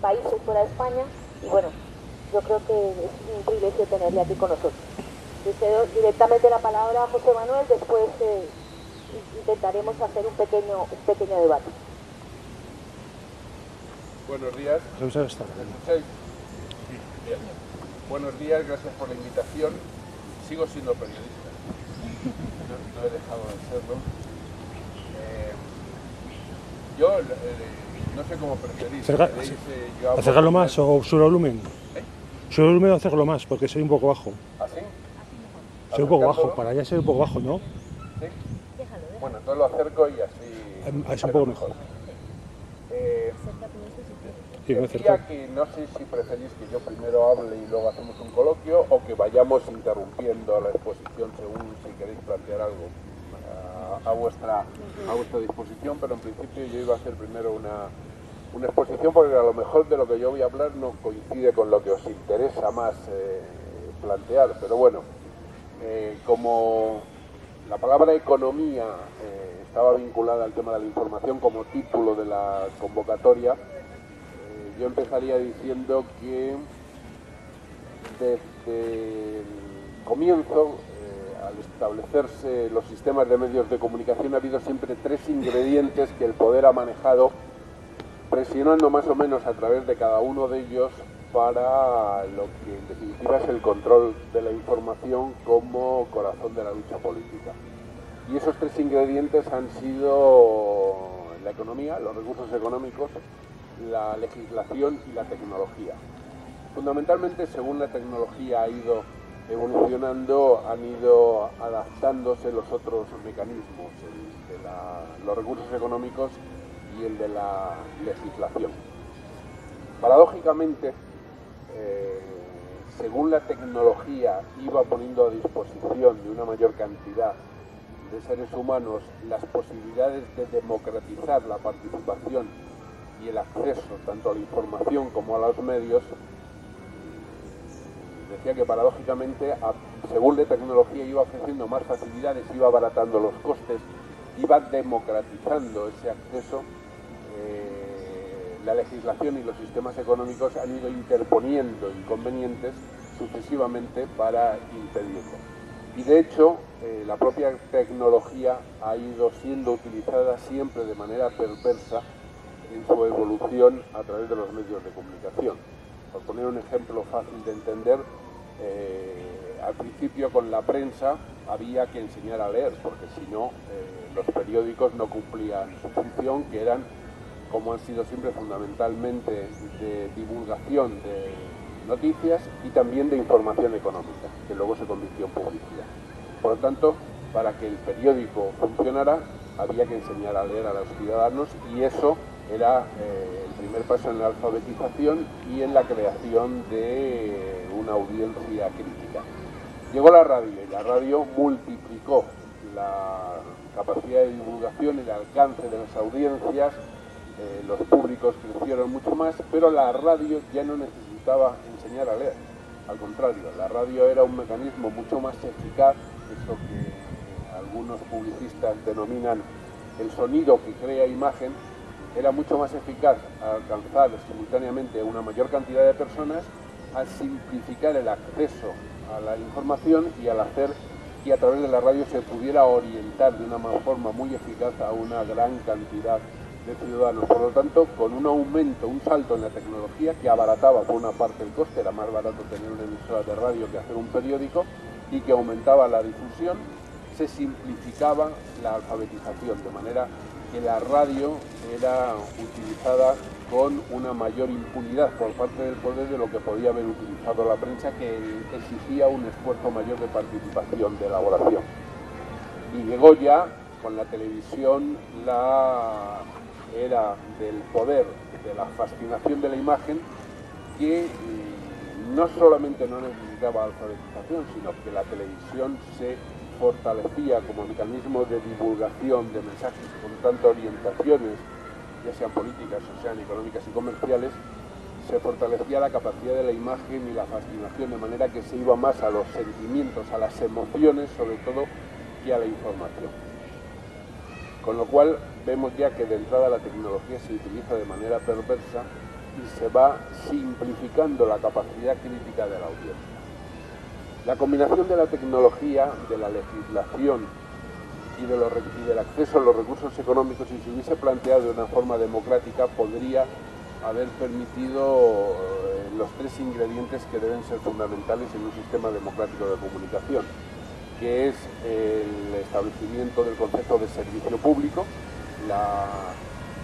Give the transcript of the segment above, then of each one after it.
países fuera de España, y bueno, yo creo que es un privilegio tenerle aquí con nosotros. Le cedo directamente la palabra a José Manuel, después intentaremos hacer un pequeño debate. Buenos días. ¿Me escucháis? Bien. Buenos días, gracias por la invitación. Sigo siendo periodista. No he dejado de serlo. Yo no sé cómo periodista. ¿Acercarlo más o sube el volumen? Sube el volumen o acercarlo más, porque soy un poco bajo. ¿Así? Soy un poco bajo, para allá soy un poco bajo, ¿no? ¿Sí? Bueno, entonces lo acerco y así... Es un poco mejor. Decía que no sé si preferís que yo primero hable y luego hacemos un coloquio o que vayamos interrumpiendo la exposición según si queréis plantear algo a vuestra disposición, pero en principio yo iba a hacer primero una exposición porque a lo mejor de lo que yo voy a hablar no coincide con lo que os interesa más plantear, pero bueno, como la palabra economía estaba vinculada al tema de la información como título de la convocatoria, yo empezaría diciendo que desde el comienzo, al establecerse los sistemas de medios de comunicación, ha habido siempre tres ingredientes que el poder ha manejado, presionando más o menos a través de cada uno de ellos para lo que en definitiva es el control de la información como corazón de la lucha política. Y esos tres ingredientes han sido la economía, los recursos económicos, la legislación y la tecnología. Fundamentalmente, según la tecnología ha ido evolucionando, han ido adaptándose los otros mecanismos, el de los recursos económicos y el de la legislación. Paradójicamente, según la tecnología iba poniendo a disposición de una mayor cantidad de seres humanos las posibilidades de democratizar la participación y el acceso tanto a la información como a los medios, decía que paradójicamente, según la tecnología iba ofreciendo más facilidades, iba abaratando los costes, iba democratizando ese acceso, la legislación y los sistemas económicos han ido interponiendo inconvenientes sucesivamente para impedirlo. Y de hecho, la propia tecnología ha ido siendo utilizada siempre de manera perversa en su evolución a través de los medios de comunicación. Por poner un ejemplo fácil de entender, al principio con la prensa había que enseñar a leer, porque si no, los periódicos no cumplían su función, que eran, como han sido siempre, fundamentalmente de divulgación de noticias y también de información económica, que luego se convirtió en publicidad. Por lo tanto, para que el periódico funcionara, había que enseñar a leer a los ciudadanos, y eso era el primer paso en la alfabetización y en la creación de una audiencia crítica. Llegó la radio, y la radio multiplicó la capacidad de divulgación, el alcance de las audiencias, los públicos crecieron mucho más, pero la radio ya no necesitaba enseñar a leer. Al contrario, la radio era un mecanismo mucho más eficaz, eso que algunos publicistas denominan el sonido que crea imagen. Era mucho más eficaz al alcanzar simultáneamente una mayor cantidad de personas, al simplificar el acceso a la información y al hacer que a través de la radio se pudiera orientar de una forma muy eficaz a una gran cantidad de ciudadanos. Por lo tanto, con un aumento, un salto en la tecnología que abarataba por una parte el coste, era más barato tener una emisora de radio que hacer un periódico, y que aumentaba la difusión, se simplificaba la alfabetización, de manera que la radio era utilizada con una mayor impunidad por parte del poder de lo que podía haber utilizado la prensa, que exigía un esfuerzo mayor de participación, de elaboración. Y llegó ya con la televisión la era del poder, de la fascinación de la imagen, que no solamente no necesitaba alfabetización, sino que la televisión se fortalecía como mecanismo de divulgación de mensajes con tantas orientaciones, ya sean políticas o sean económicas y comerciales. Se fortalecía la capacidad de la imagen y la fascinación, de manera que se iba más a los sentimientos, a las emociones sobre todo, que a la información. Con lo cual vemos ya que de entrada la tecnología se utiliza de manera perversa y se va simplificando la capacidad crítica de la audiencia. La combinación de la tecnología, de la legislación y del acceso a los recursos económicos, si se hubiese planteado de una forma democrática, podría haber permitido los tres ingredientes que deben ser fundamentales en un sistema democrático de comunicación, que es el establecimiento del concepto de servicio público. La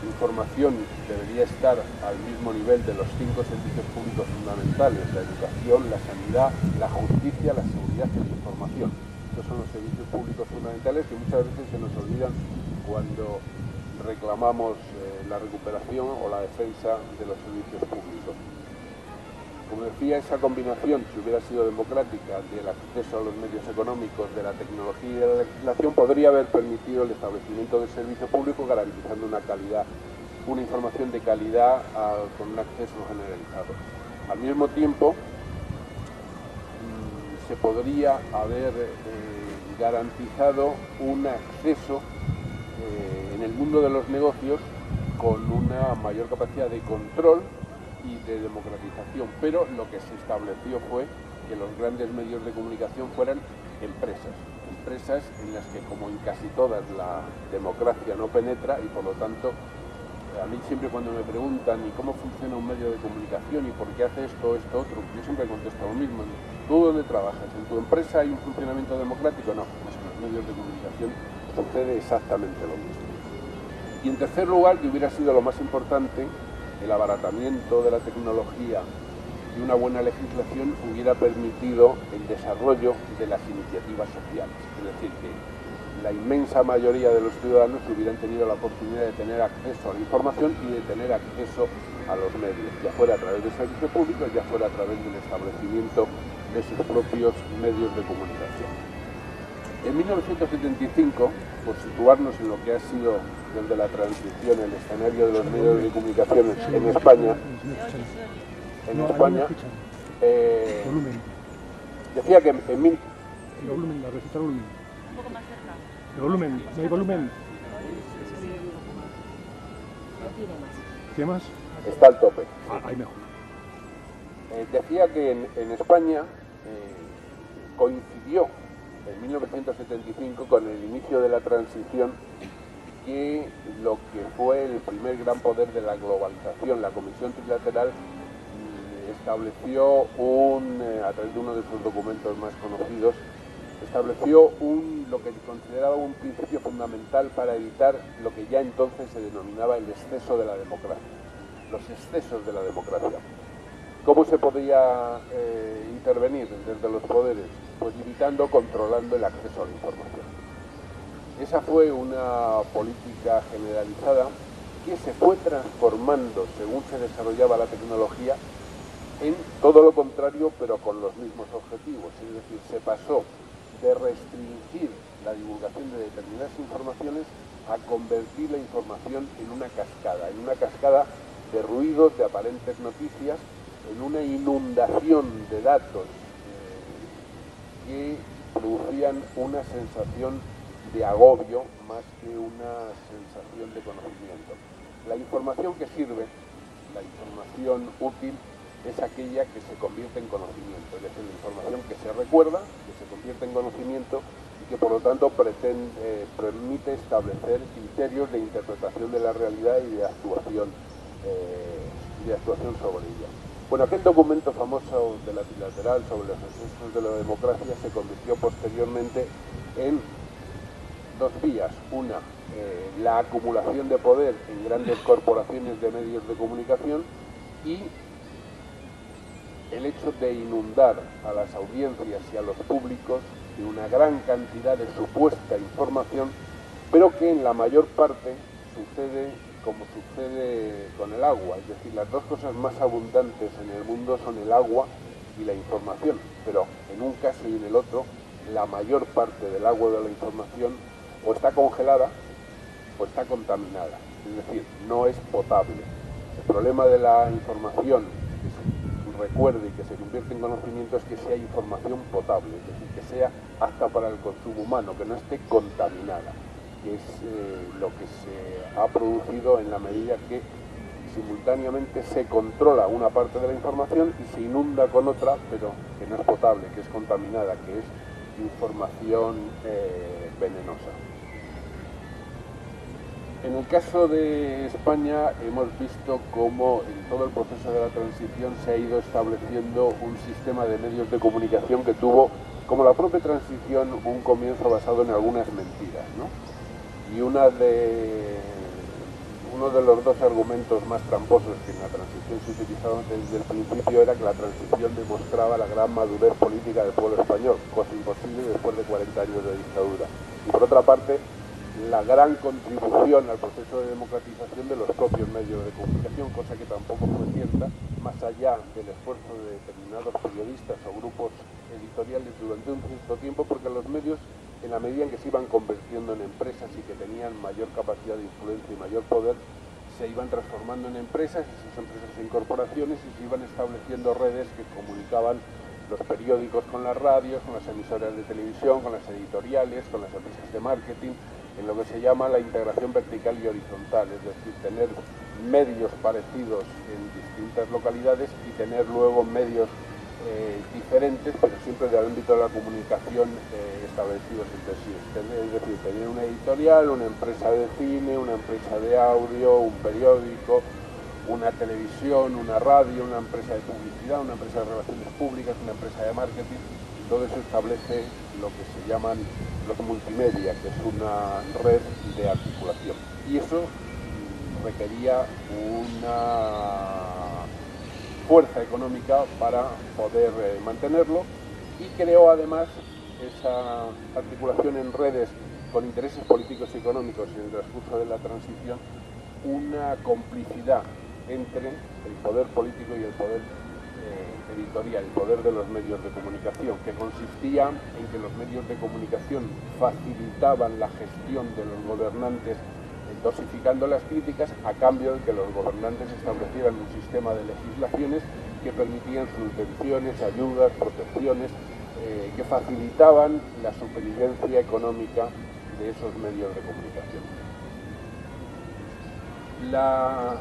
información debería estar al mismo nivel de los 5 servicios públicos fundamentales: la educación, la sanidad, la justicia, la seguridad y la información. Estos son los servicios públicos fundamentales que muchas veces se nos olvidan cuando reclamamos la recuperación o la defensa de los servicios públicos. Como decía, esa combinación, si hubiera sido democrática, del acceso a los medios económicos, de la tecnología y de la legislación, podría haber permitido el establecimiento del servicio público, garantizando una información de calidad con un acceso generalizado. Al mismo tiempo, se podría haber garantizado un acceso en el mundo de los negocios con una mayor capacidad de control y de democratización, pero lo que se estableció fue que los grandes medios de comunicación fueran empresas en las que, como en casi todas, la democracia no penetra y por lo tanto, a mí siempre cuando me preguntan ¿y cómo funciona un medio de comunicación y por qué hace esto, otro? Yo siempre contesto lo mismo: ¿tú dónde trabajas? ¿En tu empresa hay un funcionamiento democrático? No, pues en los medios de comunicación sucede exactamente lo mismo. Y en tercer lugar, que hubiera sido lo más importante, el abaratamiento de la tecnología y una buena legislación hubiera permitido el desarrollo de las iniciativas sociales. Es decir, que la inmensa mayoría de los ciudadanos hubieran tenido la oportunidad de tener acceso a la información y de tener acceso a los medios, ya fuera a través del servicio público, ya fuera a través del establecimiento de sus propios medios de comunicación. En 1975, por situarnos en lo que ha sido desde la transición el escenario de los medios de comunicación en España, decía que en mil... El volumen, la receta del volumen. Un poco más cerca. El volumen, ¿no hay volumen? ¿Tiene más? Está al tope. Ahí mejor. Decía que en España coincidió en 1975 con el inicio de la transición que lo que fue el primer gran poder de la globalización, la Comisión Trilateral, estableció a través de uno de sus documentos más conocidos, estableció lo que consideraba un principio fundamental para evitar lo que ya entonces se denominaba el exceso de la democracia, los excesos de la democracia. ¿Cómo se podía intervenir desde los poderes? Pues limitando, controlando el acceso a la información. Esa fue una política generalizada que se fue transformando según se desarrollaba la tecnología en todo lo contrario, pero con los mismos objetivos. Es decir, se pasó de restringir la divulgación de determinadas informaciones a convertir la información en una cascada de ruidos, de aparentes noticias, en una inundación de datos que producían una sensación de agobio más que una sensación de conocimiento. La información que sirve, la información útil, es aquella que se convierte en conocimiento, es decir, la información que se recuerda, que se convierte en conocimiento y que por lo tanto permite establecer criterios de interpretación de la realidad y de actuación sobre ella. Bueno, aquel documento famoso de la Trilateral sobre los excesos de la democracia se convirtió posteriormente en dos vías. Una, la acumulación de poder en grandes corporaciones de medios de comunicación y el hecho de inundar a las audiencias y a los públicos de una gran cantidad de supuesta información, pero que en la mayor parte sucede como sucede con el agua, es decir, las dos cosas más abundantes en el mundo son el agua y la información, pero en un caso y en el otro, la mayor parte del agua de la información o está congelada o está contaminada, es decir, no es potable. El problema de la información que se recuerde y que se convierte en conocimiento es que sea información potable, es decir, que sea apta para el consumo humano, que no esté contaminada, que es lo que se ha producido en la medida que simultáneamente se controla una parte de la información y se inunda con otra, pero que no es potable, que es contaminada, que es información venenosa. En el caso de España hemos visto cómo en todo el proceso de la transición se ha ido estableciendo un sistema de medios de comunicación que tuvo, como la propia transición, un comienzo basado en algunas mentiras, ¿no? Y uno de los dos argumentos más tramposos que en la transición se utilizaban desde el principio era que la transición demostraba la gran madurez política del pueblo español, cosa imposible después de 40 años de dictadura. Y por otra parte, la gran contribución al proceso de democratización de los propios medios de comunicación, cosa que tampoco fue cierta, más allá del esfuerzo de determinados periodistas o grupos editoriales durante un cierto tiempo, porque los medios, en la medida en que se iban convirtiendo en empresas y que tenían mayor capacidad de influencia y mayor poder, se iban transformando en empresas, esas empresas en corporaciones, y se iban estableciendo redes que comunicaban los periódicos con las radios, con las emisoras de televisión, con las editoriales, con las empresas de marketing, en lo que se llama la integración vertical y horizontal, es decir, tener medios parecidos en distintas localidades y tener luego medios diferentes, pero siempre del ámbito de la comunicación establecidos entre sí. Es decir, tener una editorial, una empresa de cine, una empresa de audio, un periódico, una televisión, una radio, una empresa de publicidad, una empresa de relaciones públicas, una empresa de marketing. Y todo eso establece lo que se llaman los multimedia, que es una red de articulación. Y eso requería una fuerza económica para poder mantenerlo, y creó además esa articulación en redes con intereses políticos y económicos en el transcurso de la transición, una complicidad entre el poder político y el poder editorial, el poder de los medios de comunicación, que consistía en que los medios de comunicación facilitaban la gestión de los gobernantes, dosificando las críticas a cambio de que los gobernantes establecieran un sistema de legislaciones que permitían subvenciones, ayudas, protecciones, que facilitaban la supervivencia económica de esos medios de comunicación. La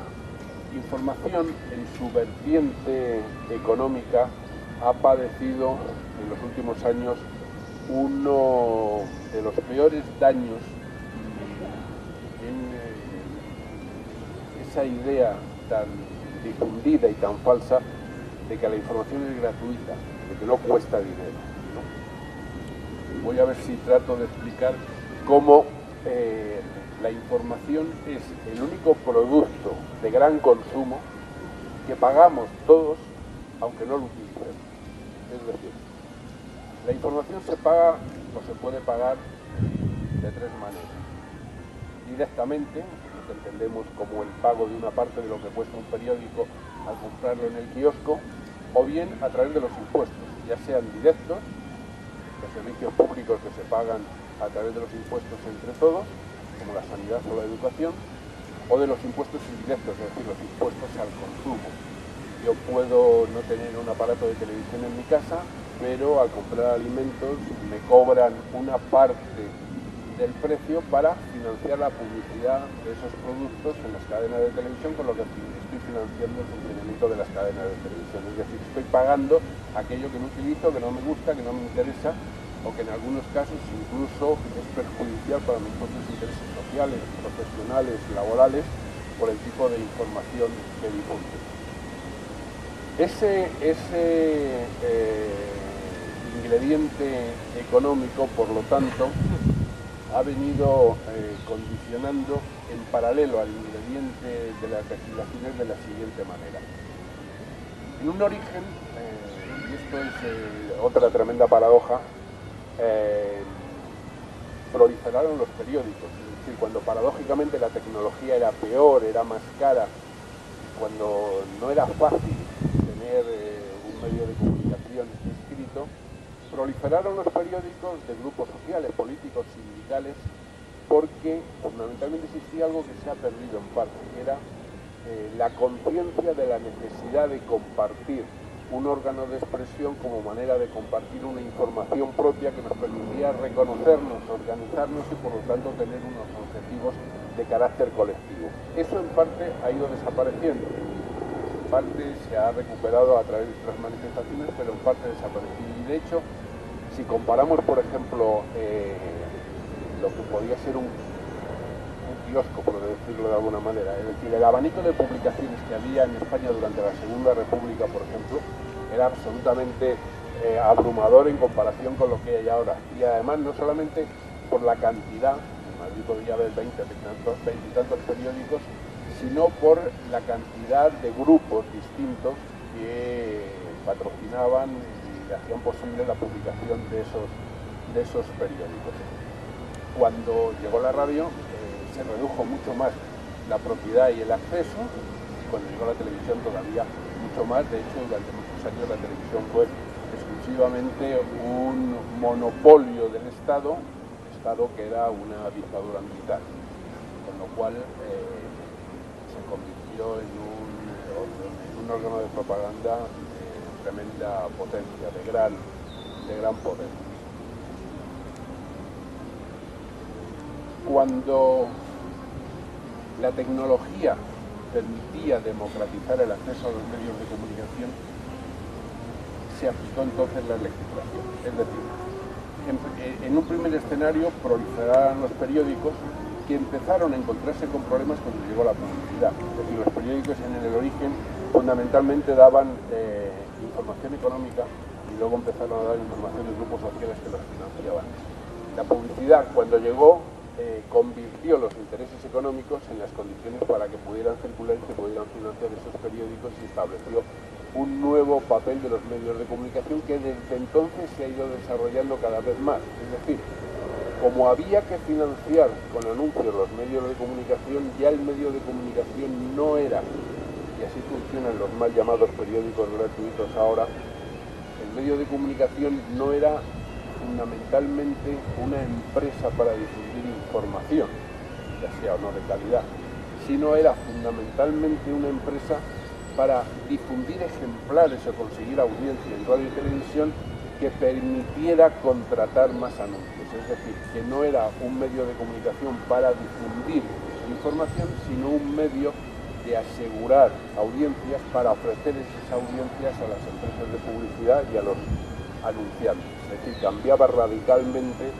información en su vertiente económica ha padecido en los últimos años uno de los peores daños en esa idea tan difundida y tan falsa de que la información es gratuita, de que no cuesta dinero, ¿no? Voy a ver si trato de explicar cómo la información es el único producto de gran consumo que pagamos todos, aunque no lo utilicemos. Es decir, la información se paga o se puede pagar de tres maneras. Directamente, lo que entendemos como el pago de una parte de lo que cuesta un periódico al comprarlo en el kiosco, o bien a través de los impuestos, ya sean directos, los servicios públicos que se pagan a través de los impuestos entre todos, como la sanidad o la educación, o de los impuestos indirectos, es decir, los impuestos al consumo. Yo puedo no tener un aparato de televisión en mi casa, pero al comprar alimentos me cobran una parte del precio para financiar la publicidad de esos productos en las cadenas de televisión, con lo que estoy financiando el funcionamiento de las cadenas de televisión. Es decir, estoy pagando aquello que no utilizo, que no me gusta, que no me interesa, o que en algunos casos incluso es perjudicial para mis propios intereses sociales, profesionales, laborales, por el tipo de información que difunde. Ese ingrediente económico, por lo tanto, ha venido condicionando en paralelo al ingrediente de las legislaciones de la siguiente manera. En un origen, y esto es otra tremenda paradoja, proliferaron los periódicos, es decir, cuando paradójicamente la tecnología era peor, era más cara, cuando no era fácil tener un medio de comunicación escrito, proliferaron los periódicos de grupos sociales, políticos, sindicales, porque fundamentalmente existía algo que se ha perdido en parte, que era la conciencia de la necesidad de compartir un órgano de expresión como manera de compartir una información propia que nos permitía reconocernos, organizarnos y por lo tanto tener unos objetivos de carácter colectivo. Eso en parte ha ido desapareciendo, en parte se ha recuperado a través de otras manifestaciones, pero en parte ha desaparecido. Y de hecho, si comparamos, por ejemplo, lo que podía ser un kiosco, por decirlo de alguna manera, es decir, el abanico de publicaciones que había en España durante la Segunda República, por ejemplo, era absolutamente abrumador en comparación con lo que hay ahora. Y además no solamente por la cantidad, en Madrid podría haber 20 y tantos periódicos, sino por la cantidad de grupos distintos que patrocinaban y hacían posible la publicación de esos periódicos. Cuando llegó la radio se redujo mucho más la propiedad y el acceso, y cuando llegó la televisión todavía mucho más. De hecho, durante muchos años la televisión fue exclusivamente un monopolio del Estado que era una dictadura militar, con lo cual se convirtió en un órgano de propaganda de tremenda potencia, de gran poder. Cuando la tecnología permitía democratizar el acceso a los medios de comunicación, se aplicó entonces la legislación. Es decir, en un primer escenario proliferaron los periódicos, que empezaron a encontrarse con problemas cuando llegó la publicidad. Es decir, los periódicos en el origen fundamentalmente daban información económica y luego empezaron a dar información de grupos sociales que los financiaban. La publicidad, cuando llegó, convirtió los intereses económicos en las condiciones para que pudieran circular y se pudieran financiar esos periódicos y estableció un nuevo papel de los medios de comunicación que desde entonces se ha ido desarrollando cada vez más. Es decir, como había que financiar con anuncios los medios de comunicación, ya el medio de comunicación no era, y así funcionan los mal llamados periódicos gratuitos ahora, el medio de comunicación no era fundamentalmente una empresa para difundir información, ya sea o no de calidad, sino era fundamentalmente una empresa para difundir ejemplares o conseguir audiencia en radio y televisión que permitiera contratar más anuncios. Es decir, que no era un medio de comunicación para difundir información, sino un medio de asegurar audiencias para ofrecer esas audiencias a las empresas de publicidad y a los anunciantes. Es decir, cambiaba radicalmente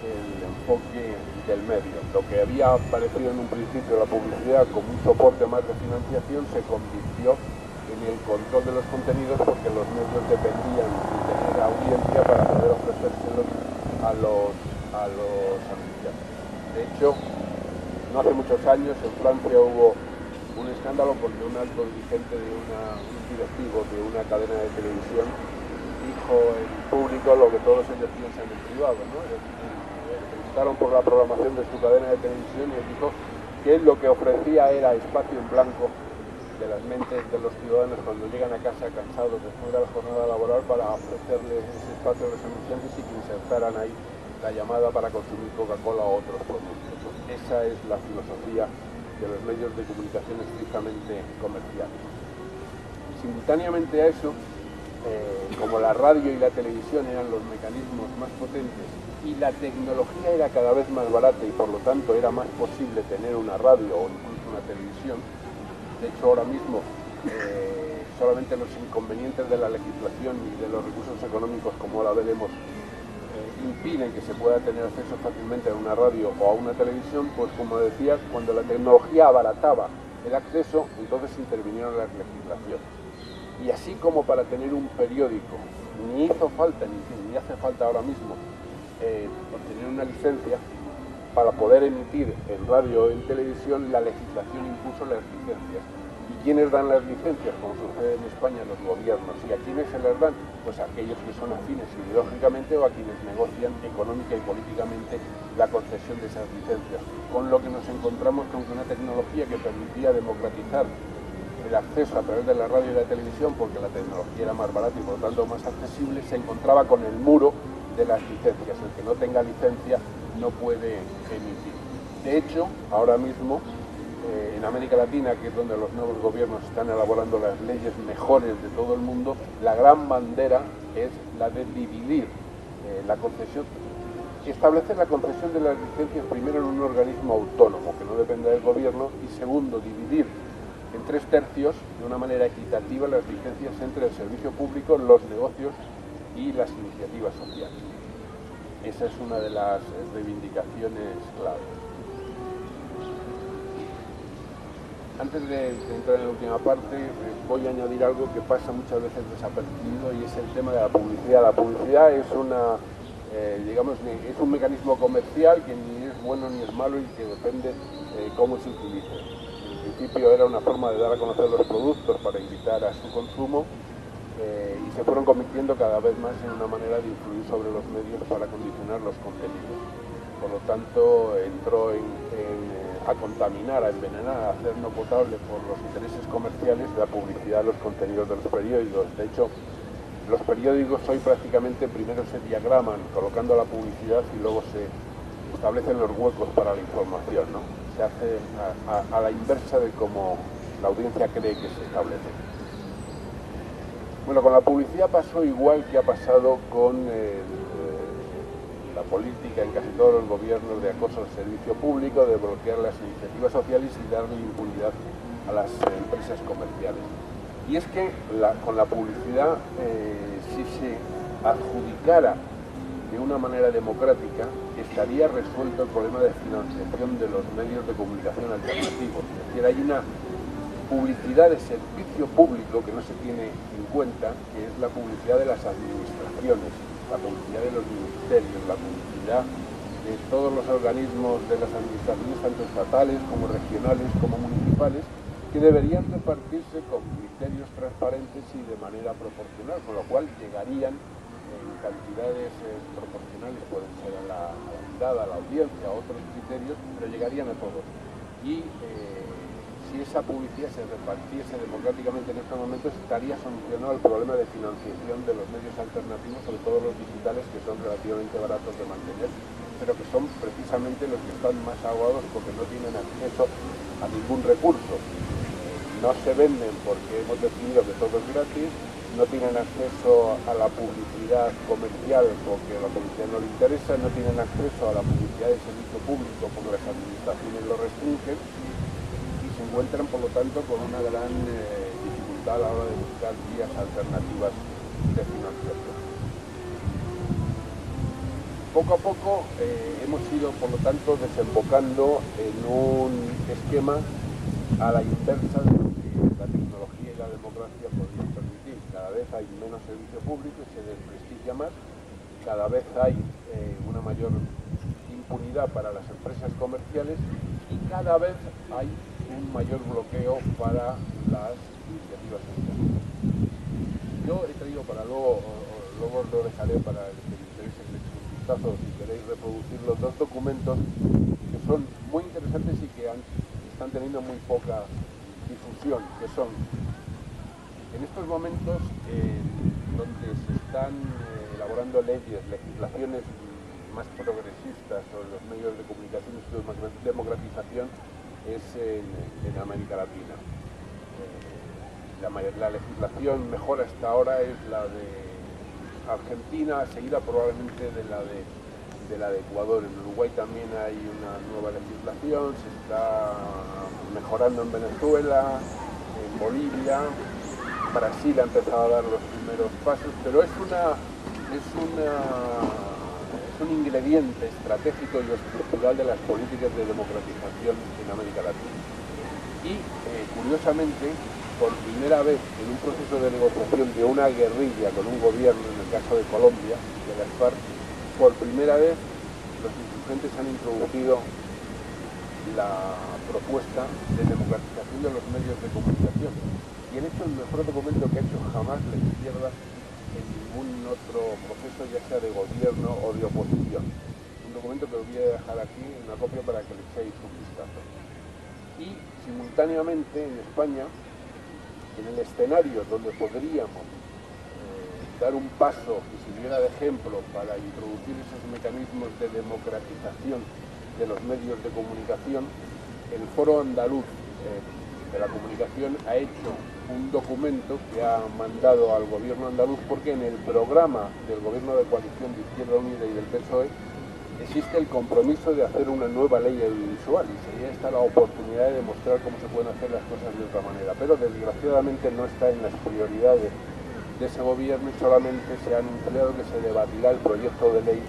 el enfoque del medio. Lo que había aparecido en un principio la publicidad como un soporte más de financiación se convirtió en el control de los contenidos, porque los medios dependían de tener audiencia para poder ofrecérselos a los anunciantes. De hecho, no hace muchos años en Francia hubo un escándalo porque un alto dirigente de un directivo de una cadena de televisión dijo en público lo que todos ellos piensan en privado, ¿no? Le preguntaron por la programación de su cadena de televisión y él dijo que lo que ofrecía era espacio en blanco de las mentes de los ciudadanos cuando llegan a casa cansados después de la jornada laboral, para ofrecerles ese espacio a los anunciantes y que insertaran ahí la llamada para consumir Coca-Cola o otros productos. Esa es la filosofía de los medios de comunicación estrictamente comerciales. Simultáneamente a eso, como la radio y la televisión eran los mecanismos más potentes y la tecnología era cada vez más barata y por lo tanto era más posible tener una radio o incluso una televisión. De hecho, ahora mismo solamente los inconvenientes de la legislación y de los recursos económicos, como ahora veremos, impiden que se pueda tener acceso fácilmente a una radio o a una televisión. Pues como decía, cuando la tecnología abarataba el acceso, entonces intervinieron las legislaciones. Y así como para tener un periódico ni hizo falta, ni hace falta ahora mismo, obtener una licencia para poder emitir en radio o en televisión, la legislación impuso las licencias. ¿Y quiénes dan las licencias? Como sucede en España, los gobiernos. ¿Y a quiénes se las dan? Pues a aquellos que son afines ideológicamente o a quienes negocian económica y políticamente la concesión de esas licencias. Con lo que nos encontramos con una tecnología que permitía democratizar el acceso a través de la radio y la televisión, porque la tecnología era más barata y por lo tanto más accesible, se encontraba con el muro de las licencias. El que no tenga licencia no puede emitir. De hecho, ahora mismo en América Latina, que es donde los nuevos gobiernos están elaborando las leyes mejores de todo el mundo, la gran bandera es la de dividir la concesión, establecer la concesión de las licencias primero en un organismo autónomo que no dependa del gobierno y segundo, dividir en 3/3 de una manera equitativa las licencias entre el servicio público, los negocios y las iniciativas sociales. Esa es una de las reivindicaciones clave. Antes de entrar en la última parte, voy a añadir algo que pasa muchas veces desapercibido y es el tema de la publicidad. La publicidad es es un mecanismo comercial que ni es bueno ni es malo y que depende cómo se utilice. En principio era una forma de dar a conocer los productos para invitar a su consumo y se fueron convirtiendo cada vez más en una manera de influir sobre los medios para condicionar los contenidos. Por lo tanto, entró a contaminar, a envenenar, a hacer no potable por los intereses comerciales la publicidad de los contenidos de los periódicos. De hecho, los periódicos hoy prácticamente primero se diagraman colocando la publicidad y luego se establecen los huecos para la información, ¿no? Se hace a la inversa de cómo la audiencia cree que se establece. Bueno, con la publicidad pasó igual que ha pasado con la política en casi todos los gobiernos de acoso al servicio público, de bloquear las iniciativas sociales y darle impunidad a las empresas comerciales. Y es que con la publicidad, si se adjudicara de una manera democrática, estaría resuelto el problema de financiación de los medios de comunicación alternativos. Es decir, hay una publicidad de servicio público que no se tiene en cuenta, que es la publicidad de las administraciones, la publicidad de los ministerios, la publicidad de todos los organismos de las administraciones, tanto estatales como regionales como municipales, que deberían repartirse con criterios transparentes y de manera proporcional, con lo cual llegarían en cantidades proporcionales, pueden ser a la mirada, a la audiencia, a otros criterios, pero llegarían a todos. Y si esa publicidad se repartiese democráticamente en estos momentos, estaría solucionado el problema de financiación de los medios alternativos, sobre todo los digitales, que son relativamente baratos de mantener, pero que son precisamente los que están más ahogados porque no tienen acceso a ningún recurso. No se venden porque hemos decidido que todo es gratis, no tienen acceso a la publicidad comercial porque la publicidad no le interesa, no tienen acceso a la publicidad de servicio público porque las administraciones lo restringen y se encuentran, por lo tanto, con una gran dificultad a la hora de buscar vías alternativas de financiación. Poco a poco hemos ido, por lo tanto, desembocando en un esquema a la inversa de lo que la tecnología y la democracia podrían permitir. Cada vez hay menos servicio público y se desprestigia más, cada vez hay una mayor impunidad para las empresas comerciales y cada vez hay un mayor bloqueo para las iniciativas sociales. Yo he traído para luego os lo dejaré para el que le interese un vistazo, si queréis reproducir los dos documentos que son muy interesantes y que están teniendo muy poca difusión, que son en estos momentos donde se están elaborando legislaciones más progresistas sobre los medios de comunicación y su democratización es en América Latina. La legislación mejor hasta ahora es la de Argentina, seguida probablemente de la de Ecuador. En Uruguay también hay una nueva legislación, se está mejorando en Venezuela, en Bolivia, Brasil ha empezado a dar los primeros pasos, pero es un ingrediente estratégico y estructural de las políticas de democratización en América Latina. Y curiosamente, por primera vez en un proceso de negociación de una guerrilla con un gobierno, en el caso de Colombia, de las FARC, por primera vez los insurgentes han introducido la propuesta de democratización de los medios de comunicación. Y han hecho el mejor documento que ha hecho jamás la izquierda en ningún otro proceso, ya sea de gobierno o de oposición. Un documento que os voy a dejar aquí, una copia para que le echéis un vistazo. Y simultáneamente en España, en el escenario donde podríamos dar un paso que sirviera de ejemplo para introducir esos mecanismos de democratización de los medios de comunicación, el Foro Andaluz de la Comunicación ha hecho un documento que ha mandado al gobierno andaluz, porque en el programa del gobierno de coalición de Izquierda Unida y del PSOE existe el compromiso de hacer una nueva ley audiovisual, y sería esta la oportunidad de demostrar cómo se pueden hacer las cosas de otra manera, pero desgraciadamente no está en las prioridades de ese gobierno, y solamente se ha anunciado que se debatirá el proyecto de ley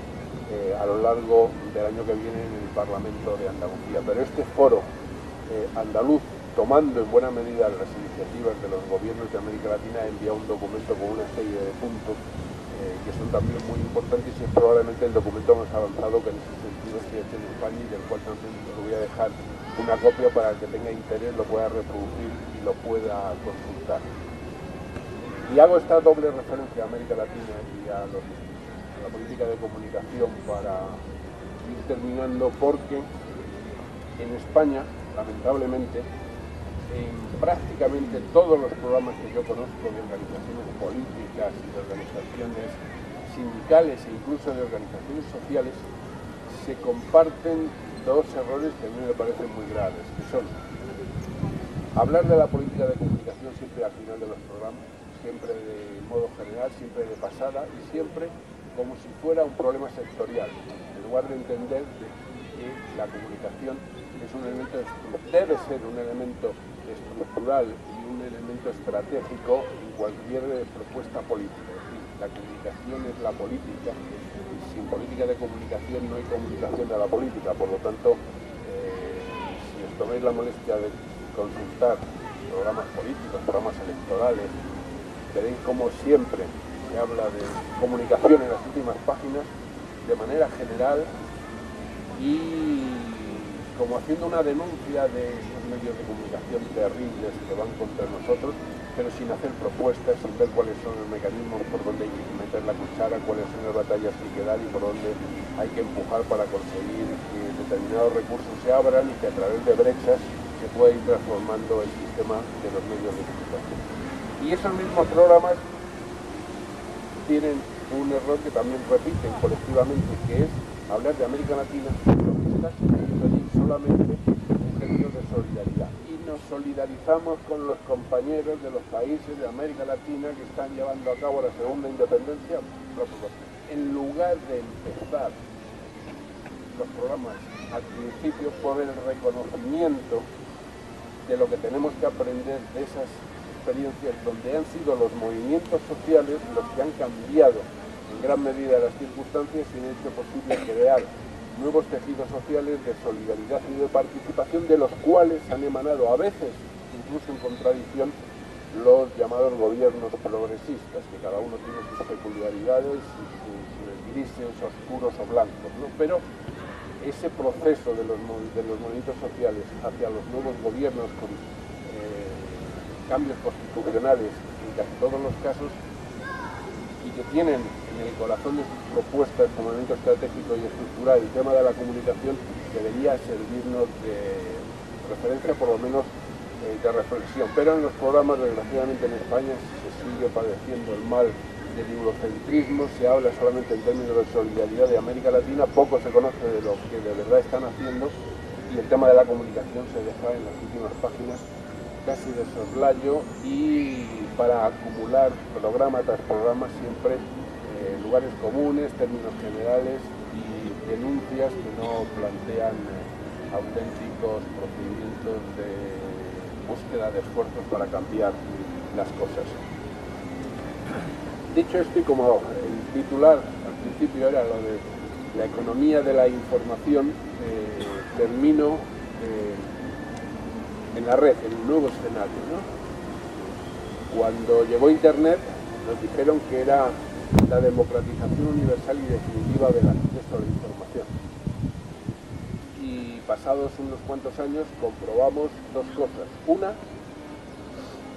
a lo largo del año que viene en el Parlamento de Andalucía. Pero este foro andaluz, tomando en buena medida las iniciativas de los gobiernos de América Latina, ha enviado un documento con una serie de puntos que son también muy importantes, y es probablemente el documento más avanzado que en ese sentido se ha hecho en España, y del cual también os voy a dejar una copia para el que tenga interés lo pueda reproducir y lo pueda consultar. Y hago esta doble referencia a América Latina y a la política de comunicación para ir terminando, porque en España, lamentablemente, en prácticamente todos los programas que yo conozco de organizaciones políticas y de organizaciones sindicales e incluso de organizaciones sociales, se comparten dos errores que a mí me parecen muy graves, que son hablar de la política de comunicación siempre al final de los programas, siempre de modo general, siempre de pasada y siempre como si fuera un problema sectorial, en lugar de entender que la comunicación es un elemento, debe ser un elemento estructural y un elemento estratégico en cualquier propuesta política. Es decir, la comunicación es la política, y sin política de comunicación no hay comunicación de la política. Por lo tanto, si os tomáis la molestia de consultar programas políticos, programas electorales, veréis como siempre se habla de comunicación en las últimas páginas de manera general y como haciendo una denuncia de esos medios de comunicación terribles que van contra nosotros, pero sin hacer propuestas, sin ver cuáles son los mecanismos por donde hay que meter la cuchara, cuáles son las batallas que hay que dar y por dónde hay que empujar para conseguir que determinados recursos se abran y que a través de brechas se pueda ir transformando el sistema de los medios de comunicación. Y esos mismos programas tienen un error que también repiten colectivamente, que es hablar de América Latina, lo que está sucediendo allí solamente en términos de solidaridad. Y nos solidarizamos con los compañeros de los países de América Latina que están llevando a cabo la segunda independencia, en lugar de empezar los programas al principio por el reconocimiento de lo que tenemos que aprender de esas experiencias, donde han sido los movimientos sociales los que han cambiado en gran medida las circunstancias y han hecho posible crear nuevos tejidos sociales de solidaridad y de participación, de los cuales han emanado a veces, incluso en contradicción, los llamados gobiernos progresistas, que cada uno tiene sus peculiaridades y sus grises, oscuros o blancos, ¿no? Pero ese proceso de los movimientos sociales hacia los nuevos gobiernos con cambios constitucionales en casi todos los casos, y que tienen en el corazón de sus propuestas como elemento estratégico y estructural el tema de la comunicación, debería servirnos de referencia, por lo menos de reflexión. Pero en los programas, desgraciadamente en España, se sigue padeciendo el mal del eurocentrismo, se habla solamente en términos de solidaridad de América Latina, poco se conoce de lo que de verdad están haciendo, y el tema de la comunicación se deja en las últimas páginas casi de soslayo, y para acumular programa tras programa siempre lugares comunes, términos generales y denuncias que no plantean auténticos procedimientos de búsqueda de esfuerzos para cambiar las cosas. Dicho esto, y como el titular al principio era lo de la economía de la información, termino en la red, en un nuevo escenario, ¿no? Cuando llegó Internet nos dijeron que era la democratización universal y definitiva del acceso a la información. Y pasados unos cuantos años comprobamos dos cosas. Una,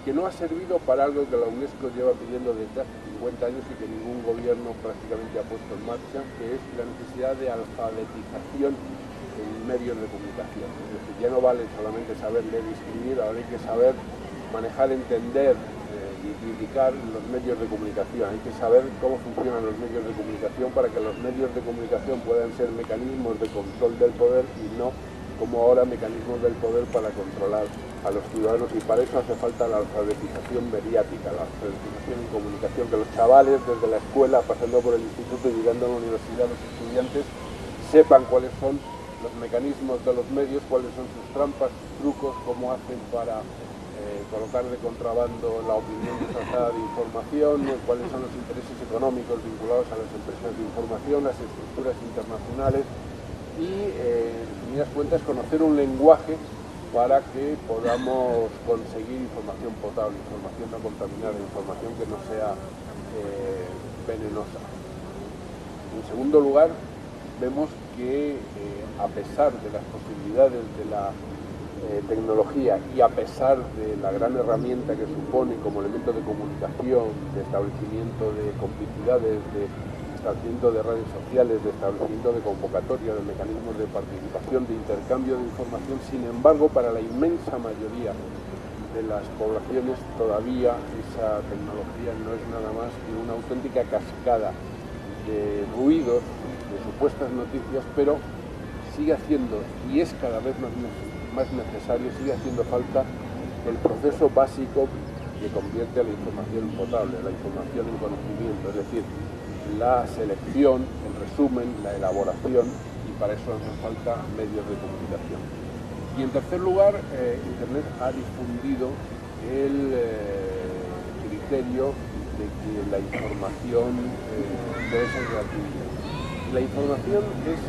que no ha servido para algo que la UNESCO lleva pidiendo desde hace 50 años y que ningún gobierno prácticamente ha puesto en marcha, que es la necesidad de alfabetización en medios de comunicación. Es decir, ya no vale solamente saber leer y escribir, ahora hay que saber manejar, entender y criticar los medios de comunicación. Hay que saber cómo funcionan los medios de comunicación para que los medios de comunicación puedan ser mecanismos de control del poder y no como ahora mecanismos del poder para controlar a los ciudadanos, y para eso hace falta la alfabetización mediática, la alfabetización en comunicación, que los chavales desde la escuela, pasando por el instituto y llegando a la universidad, los estudiantes sepan cuáles son los mecanismos de los medios, cuáles son sus trampas, sus trucos, cómo hacen para colocar de contrabando la opinión disfrazada de información, cuáles son los intereses económicos vinculados a las empresas de información, las estructuras internacionales y, en resumidas cuentas, conocer un lenguaje para que podamos conseguir información potable, información no contaminada, información que no sea venenosa. En segundo lugar, vemos que a pesar de las posibilidades de la tecnología y a pesar de la gran herramienta que supone como elemento de comunicación, de establecimiento de complicidades, de establecimiento de redes sociales, de establecimiento de convocatoria, de mecanismos de participación, de intercambio de información, sin embargo, para la inmensa mayoría de las poblaciones todavía esa tecnología no es nada más que una auténtica cascada de ruidos, de supuestas noticias, pero sigue haciendo, y es cada vez más necesario, sigue haciendo falta el proceso básico que convierte a la información en potable, la información en conocimiento, es decir, la selección, el resumen, la elaboración, y para eso hace falta medios de comunicación. Y en tercer lugar, Internet ha difundido el criterio de que la información debe ser gratuita. La información es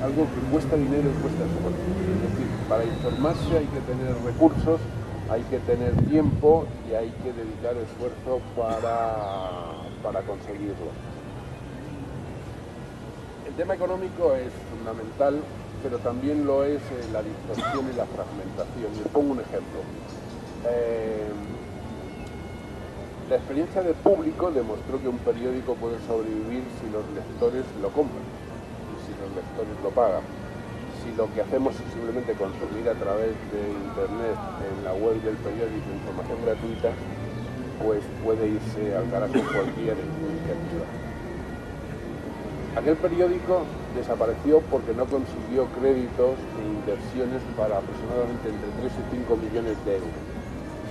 algo que cuesta dinero y cuesta esfuerzo. Es decir, para informarse hay que tener recursos, hay que tener tiempo y hay que dedicar esfuerzo para conseguirlo. El tema económico es fundamental, pero también lo es la distorsión y la fragmentación. Les pongo un ejemplo. La experiencia de Público demostró que un periódico puede sobrevivir si los lectores lo compran y si los lectores lo pagan. Si lo que hacemos es simplemente consumir a través de Internet, en la web del periódico, información gratuita, pues puede irse al carajo cualquier iniciativa. Aquel periódico desapareció porque no consiguió créditos e inversiones para aproximadamente entre 3 y 5 millones de euros.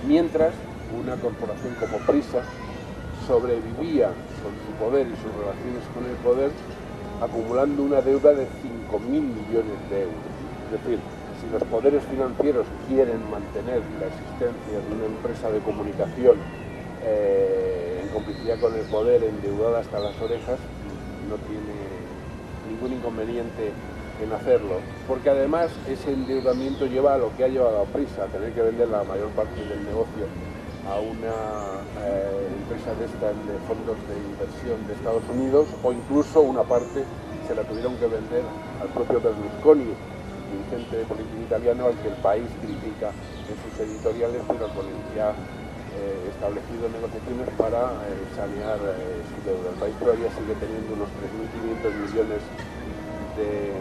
Mientras, una corporación como Prisa sobrevivía con su poder y sus relaciones con el poder, acumulando una deuda de 5.000 millones de euros. Es decir, si los poderes financieros quieren mantener la existencia de una empresa de comunicación en complicidad con el poder, endeudada hasta las orejas, no tiene ningún inconveniente en hacerlo, porque además ese endeudamiento lleva a lo que ha llevado a Prisa, a tener que vender la mayor parte del negocio a una empresa de estas de fondos de inversión de Estados Unidos, o incluso una parte se la tuvieron que vender al propio Berlusconi, dirigente político italiano, al que el país critica en sus editoriales, pero con el que ha establecido negociaciones para sanear su deuda. El país todavía sigue teniendo unos 3.500 millones de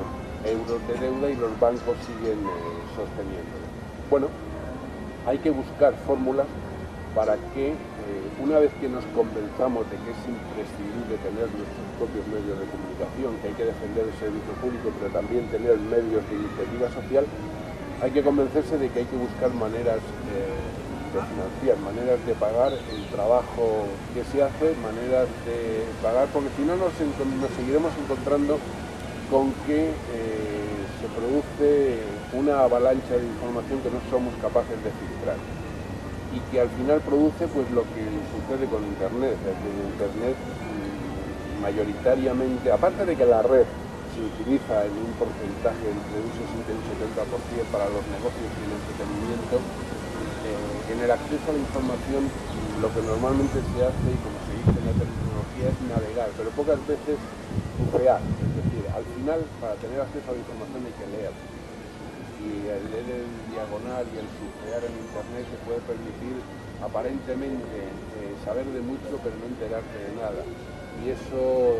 euros de deuda y los bancos siguen sosteniéndolo. Bueno, hay que buscar fórmulas para que una vez que nos convenzamos de que es imprescindible tener nuestros propios medios de comunicación, que hay que defender el servicio público, pero también tener medios de iniciativa social, hay que convencerse de que hay que buscar maneras de financiar, maneras de pagar el trabajo que se hace, maneras de pagar, porque si no nos seguiremos encontrando con que se produce una avalancha de información que no somos capaces de filtrar y que al final produce pues lo que sucede con Internet. Es decir, Internet mayoritariamente, aparte de que la red se utiliza en un porcentaje entre un 60 y un 70% para los negocios y el entretenimiento, en el acceso a la información lo que normalmente se hace, y como se dice en la terminología, es navegar, pero pocas veces bucear. Es decir, al final, para tener acceso a la información hay que leer. Y el leer en diagonal y el surfear en Internet te puede permitir aparentemente saber de mucho, pero no enterarte de nada. Y eso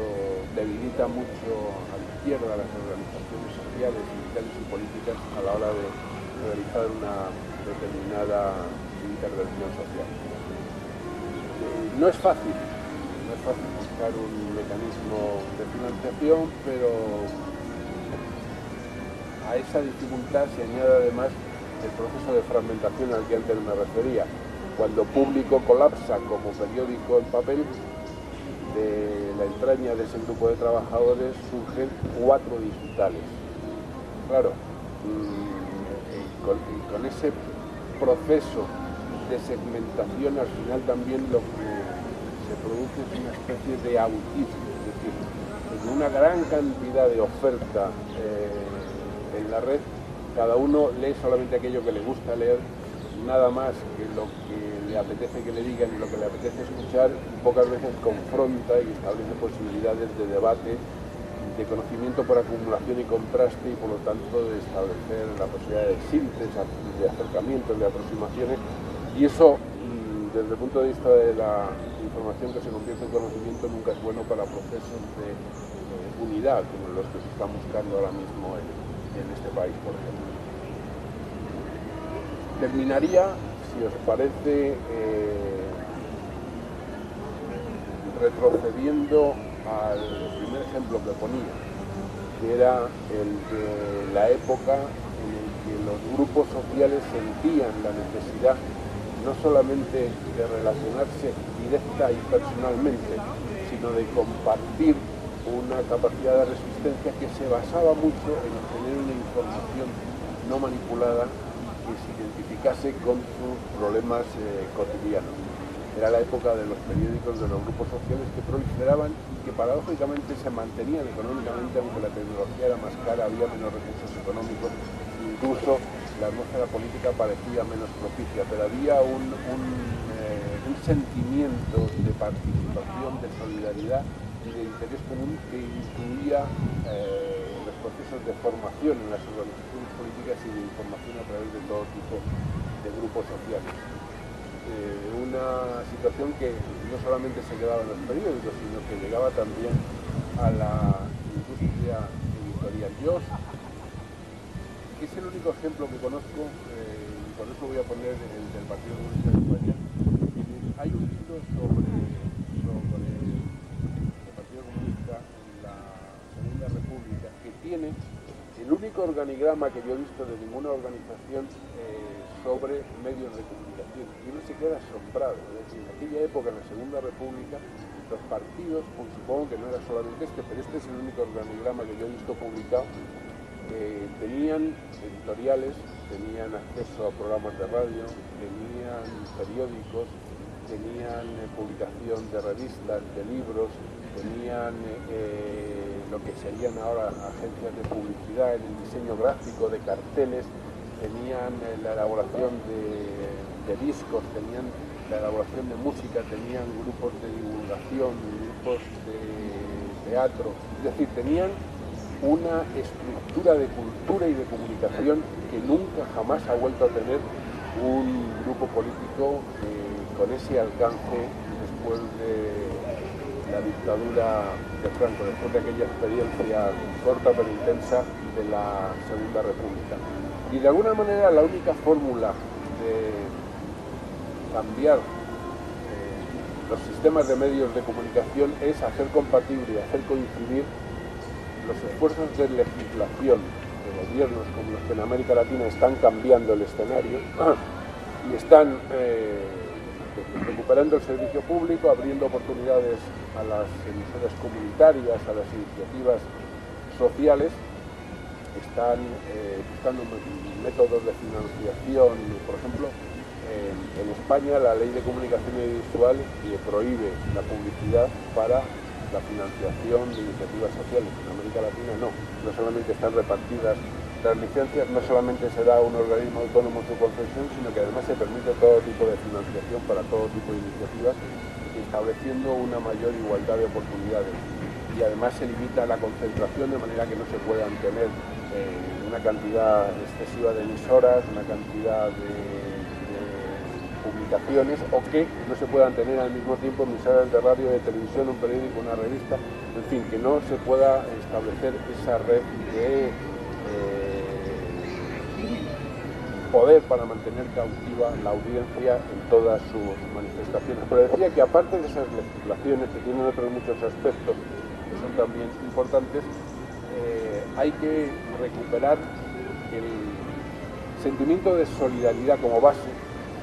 debilita mucho a la izquierda las organizaciones sociales, sindicales y políticas a la hora de realizar una determinada intervención social. No es fácil buscar un mecanismo de financiación, pero a esa dificultad se añade además el proceso de fragmentación al que antes me refería. Cuando Público colapsa como periódico en papel, de la entraña de ese grupo de trabajadores surgen 4 digitales. Claro, con ese proceso de segmentación al final también lo que se produce es una especie de autismo, es decir, en una gran cantidad de oferta en la red, cada uno lee solamente aquello que le gusta leer, nada más que lo que le apetece que le digan y lo que le apetece escuchar, y pocas veces confronta y establece posibilidades de debate, de conocimiento por acumulación y contraste, y por lo tanto de establecer la posibilidad de síntesis, de acercamientos, de aproximaciones, y eso desde el punto de vista de la información que se convierte en conocimiento nunca es bueno para procesos de unidad como los que se están buscando ahora mismo en este país, por ejemplo. Terminaría, si os parece, retrocediendo al primer ejemplo que ponía, que era el de la época en el que los grupos sociales sentían la necesidad no solamente de relacionarse directa y personalmente, sino de compartir una capacidad de resistencia que se basaba mucho en obtener una información no manipulada que se identificase con sus problemas cotidianos. Era la época de los periódicos, de los grupos sociales que proliferaban y que paradójicamente se mantenían económicamente, aunque la tecnología era más cara, había menos recursos económicos, incluso la atmósfera política parecía menos propicia, pero había un sentimiento de participación, de solidaridad y de interés común que incluía los procesos de formación en las organizaciones políticas y de información a través de todo tipo de grupos sociales. Una situación que no solamente se quedaba en los periódicos, sino que llegaba también a la industria editorial. Yo es el único ejemplo que conozco, y por eso voy a poner el del Partido Comunista de España. Hay un libro sobre el Partido Comunista en la Segunda República que tiene el único organigrama que yo he visto de ninguna organización sobre medios de comunicación. Y uno se queda asombrado. Es decir, en aquella época, en la Segunda República, los partidos, pues supongo que no era solamente este, pero este es el único organigrama que yo he visto publicado, tenían editoriales, tenían acceso a programas de radio, tenían periódicos, tenían publicación de revistas, de libros, tenían lo que serían ahora agencias de publicidad, en el diseño gráfico de carteles, tenían la elaboración de discos, tenían la elaboración de música, tenían grupos de divulgación, grupos de teatro, es decir, tenían una estructura de cultura y de comunicación que nunca jamás ha vuelto a tener un grupo político con ese alcance después de la dictadura de Franco, después de aquella experiencia corta pero intensa de la Segunda República. Y de alguna manera la única fórmula de cambiar los sistemas de medios de comunicación es hacer compatible y hacer coincidir los esfuerzos de legislación de gobiernos como los que en América Latina están cambiando el escenario y están recuperando el servicio público, abriendo oportunidades a las emisoras comunitarias, a las iniciativas sociales, están buscando métodos de financiación. Por ejemplo, en España la ley de comunicación audiovisual prohíbe la publicidad para la financiación de iniciativas sociales. En América Latina no solamente están repartidas las licencias, no solamente se da un organismo autónomo su concesión, sino que además se permite todo tipo de financiación para todo tipo de iniciativas, estableciendo una mayor igualdad de oportunidades. Y además se limita la concentración de manera que no se puedan tener una cantidad excesiva de emisoras, una cantidad de publicaciones, o que no se puedan tener al mismo tiempo emisoras de radio, de televisión, un periódico, una revista, en fin, que no se pueda establecer esa red de poder para mantener cautiva la audiencia en todas sus manifestaciones. Pero decía que aparte de esas legislaciones, que tienen otros muchos aspectos que son también importantes, hay que recuperar el sentimiento de solidaridad como base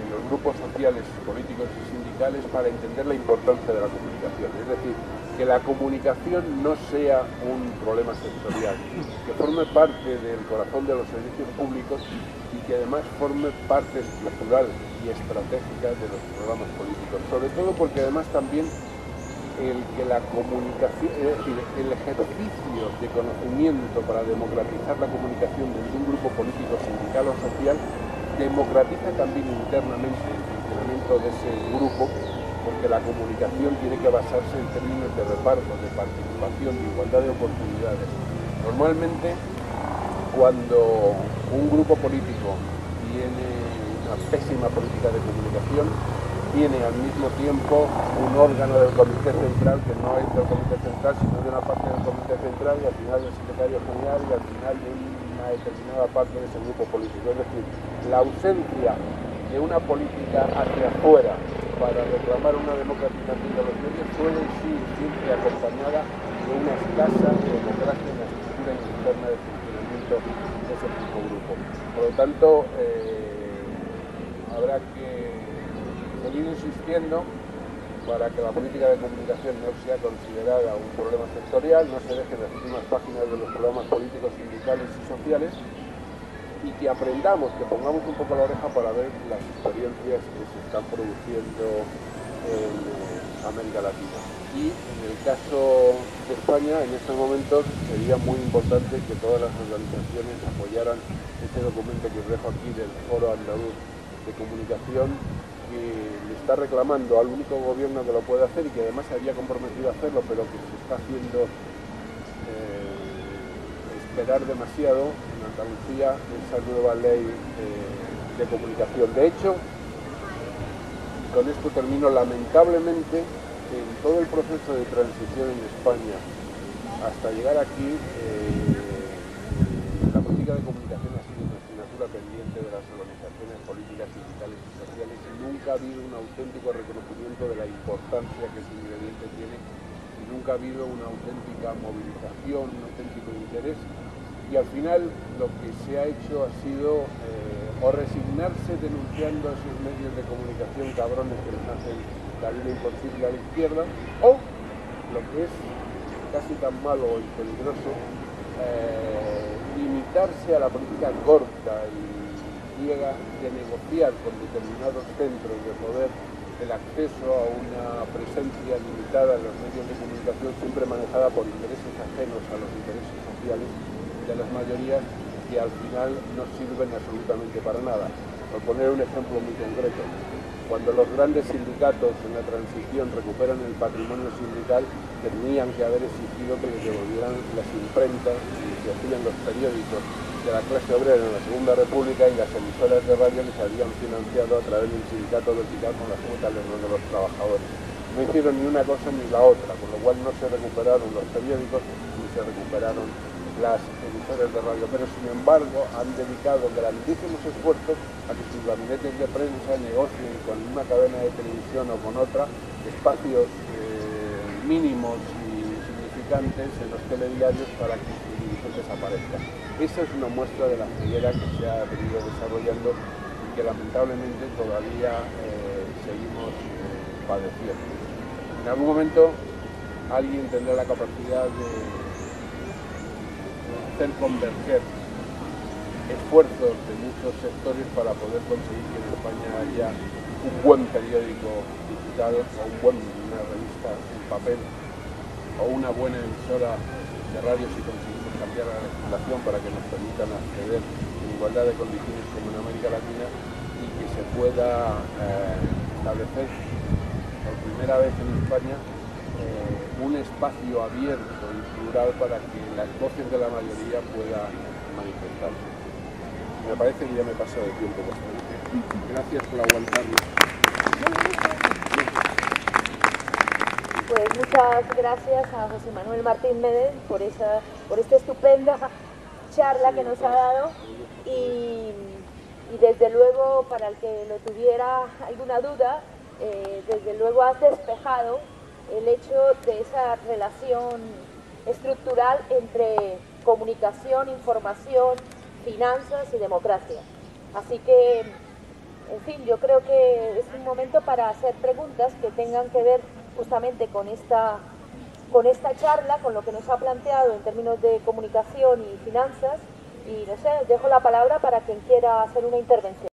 en los grupos sociales, políticos y sindicales para entender la importancia de la comunicación. Es decir, que la comunicación no sea un problema sectorial, que forme parte del corazón de los servicios públicos y que además forme parte estructural y estratégica de los programas políticos. Sobre todo porque además también el que la comunicación, es decir, el ejercicio de conocimiento para democratizar la comunicación desde un grupo político, sindical o social, democratiza también internamente el funcionamiento de ese grupo, porque la comunicación tiene que basarse en términos de reparto, de participación, de igualdad de oportunidades. Normalmente, cuando un grupo político tiene una pésima política de comunicación, tiene al mismo tiempo un órgano del Comité Central que no es del Comité Central, sino de una parte del Comité Central y al final del Secretario General y al final de una determinada parte de ese grupo político. Es decir, la ausencia de una política hacia afuera para reclamar una democratización de los medios suele ir siempre acompañada de una escasa democracia en la estructura interna de funcionamiento de ese tipo de grupo. Por lo tanto, habrá que seguir insistiendo para que la política de comunicación no sea considerada un problema sectorial, no se deje en las últimas páginas de los programas políticos, sindicales y sociales, y que aprendamos, que pongamos un poco la oreja para ver las experiencias que se están produciendo en América Latina. Y en el caso de España, en estos momentos sería muy importante que todas las organizaciones apoyaran este documento que os dejo aquí del Foro Andaluz de Comunicación, que le está reclamando al único gobierno que lo puede hacer y que además se había comprometido a hacerlo, pero que se está haciendo esperar demasiado en Andalucía esa nueva ley de comunicación. De hecho, con esto termino, lamentablemente en todo el proceso de transición en España hasta llegar aquí, la política de comunicación ha sido una asignatura pendiente de las organizaciones políticas, sindicales y sociales, y nunca ha habido un auténtico reconocimiento de la importancia que ese ingrediente tiene, y nunca ha habido una auténtica movilización, un auténtico interés. Y al final lo que se ha hecho ha sido o resignarse denunciando a esos medios de comunicación cabrones que les hacen la vida imposible a la izquierda, o lo que es casi tan malo y peligroso, limitarse a la política corta y ciega de negociar con determinados centros de poder el acceso a una presencia limitada en los medios de comunicación, siempre manejada por intereses ajenos a los intereses sociales de las mayorías, que al final no sirven absolutamente para nada. Por poner un ejemplo muy concreto, cuando los grandes sindicatos en la transición recuperan el patrimonio sindical, tenían que haber exigido que les devolvieran las imprentas y se hacían los periódicos de la clase obrera en la Segunda República, y las emisoras de radio les habían financiado a través del sindicato vertical con las cuotas de los trabajadores. No hicieron ni una cosa ni la otra, con lo cual no se recuperaron los periódicos ni se recuperaron las emisoras de radio, pero sin embargo han dedicado grandísimos esfuerzos a que sus gabinetes de prensa negocien con una cadena de televisión o con otra espacios mínimos y significantes en los telediarios para que sus dirigentes aparezcan. Esa es una muestra de la ceguera que se ha venido desarrollando y que lamentablemente todavía seguimos padeciendo. En algún momento alguien tendrá la capacidad de hacer converger esfuerzos de muchos sectores para poder conseguir que en España haya un buen periódico digital o una revista en papel o una buena emisora de radio, si conseguimos cambiar la legislación para que nos permitan acceder en igualdad de condiciones como en América Latina, y que se pueda establecer por primera vez en España un espacio abierto y plural para que las voces de la mayoría puedan manifestarse. Me parece que ya me he pasado de tiempo bastante. Gracias por aguantarme. Pues muchas gracias a José Manuel Martín Méndez por esta estupenda charla que nos ha dado, y desde luego, para el que lo tuviera alguna duda, desde luego has despejado el hecho de esa relación estructural entre comunicación, información finanzas y democracia. Así que, en fin, yo creo que es un momento para hacer preguntas que tengan que ver justamente con esta charla, con lo que nos ha planteado en términos de comunicación y finanzas. Y no sé, dejo la palabra para quien quiera hacer una intervención.